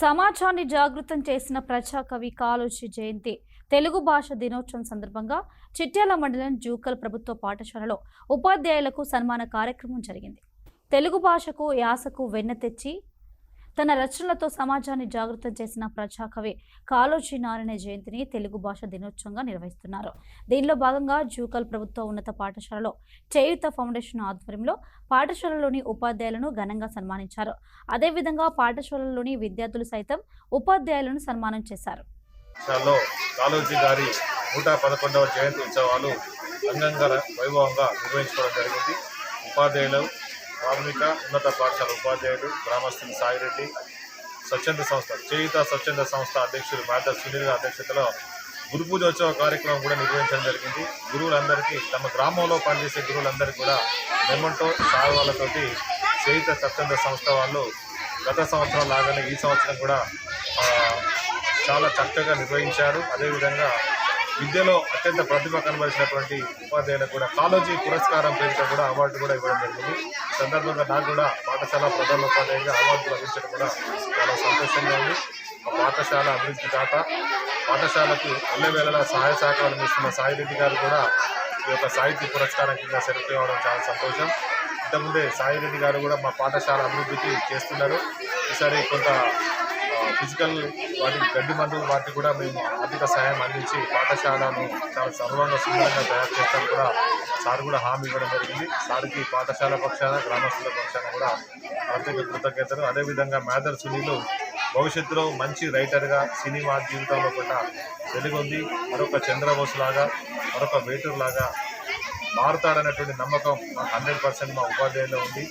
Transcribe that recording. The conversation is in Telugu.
సమాజాన్ని జాగృతం చేసిన ప్రజాకవి కాళోజీ జయంతి తెలుగు భాష దినోత్సవం సందర్భంగా చిట్యాల మండలం జూకల్ ప్రభుత్వ పాఠశాలలో ఉపాధ్యాయులకు సన్మాన కార్యక్రమం జరిగింది. తెలుగు భాషకు యాసకు వెన్న తెచ్చి తన రచనలతో సమాజాన్ని జాగృతం చేసిన ప్రజాకవి కాళోజీ నారాయణ జయంతిని తెలుగు భాష దినోత్సవంగా నిర్వహిస్తున్నారు. దీనిలో భాగంగా జూకల్ ప్రభుత్వ ఉన్నత పాఠశాలలో చేయూత ఫౌండేషన్ ఆధ్వర్యంలో పాఠశాలలోని ఉపాధ్యాయులను ఘనంగా సన్మానించారు. అదేవిధంగా పాఠశాలలోని విద్యార్థులు సైతం ఉపాధ్యాయులను సన్మానం చేశారు. కాళోజీ గారి 111వ జయంతి ఉత్సవాలు అంగంగ వైభవంగా నిర్వహించుకోవడం జరిగింది. ఉపాధ్యాయులు, ప్రాథమిక ఉన్నత పాఠశాల ఉపాధ్యాయులు, గ్రామస్తులు సాయిరెడ్డి, స్వచ్ఛంద సంస్థ చేయూత స్వచ్ఛంద సంస్థ అధ్యక్షులు మాధవ్ సునీల్ గారి అధ్యక్షతలో గురు పూజోత్సవ కార్యక్రమం కూడా నిర్వహించడం జరిగింది. గురువులందరికీ, తమ గ్రామంలో పనిచేసే గురువులందరికీ కూడా మెమంటో సాగువాళ్ళతోటి చేయూత స్వచ్ఛంద సంస్థ వాళ్ళు గత సంవత్సరం లాగానే ఈ సంవత్సరం కూడా చాలా చక్కగా నిర్వహించారు. అదేవిధంగా విద్యలో అత్యంత ప్రతిభ కనబరిచినటువంటి ఉపాధ్యాయులకు కూడా కాళోజీ పురస్కారం పేరిట కూడా అవార్డు కూడా ఇవ్వడం జరిగింది. ఈ సందర్భంగా నాకు కూడా పాఠశాల ప్రధాన ఉపాధ్యాయుగా అవార్డు లభించడం కూడా చాలా సంతోషంగా ఉంది. పాఠశాల అభివృద్ధి దాత, పాఠశాలకు అల్లవేళలా సహాయ సహకారాలు అందిస్తున్న సాయిరెడ్డి గారు కూడా ఈ యొక్క సాహిత్య పురస్కారం కింద సెలెక్ట్ అవ్వడం చాలా సంతోషం. ఇంతకుముందే సాయిరెడ్డి గారు కూడా మా పాఠశాల అభివృద్ధికి చేస్తున్నారు. ఈసారి కొంత ఫిజికల్ వాటికి గడ్డి మందు వాటికి కూడా మేము ఆర్థిక సహాయం అందించి పాఠశాలను చాలా సర్వంగా సుందరంగా తయారు చేస్తాం కూడా సార్ కూడా హామీ ఇవ్వడం జరిగింది. సార్కి పాఠశాల పక్షాన, గ్రామస్తుల పక్షాన కూడా ఆర్థిక కృతజ్ఞతలు. అదేవిధంగా మాధవ్ సునీల్ భవిష్యత్తులో మంచి రైటర్గా సినిమా జీవితంలో కూడా వెలుగొంది మరొక చంద్రబోస్ లాగా, మరొక వేటూరు లాగా మారుతాడనేటువంటి నమ్మకం 100% మా ఉపాధ్యాయుల్లో ఉంది.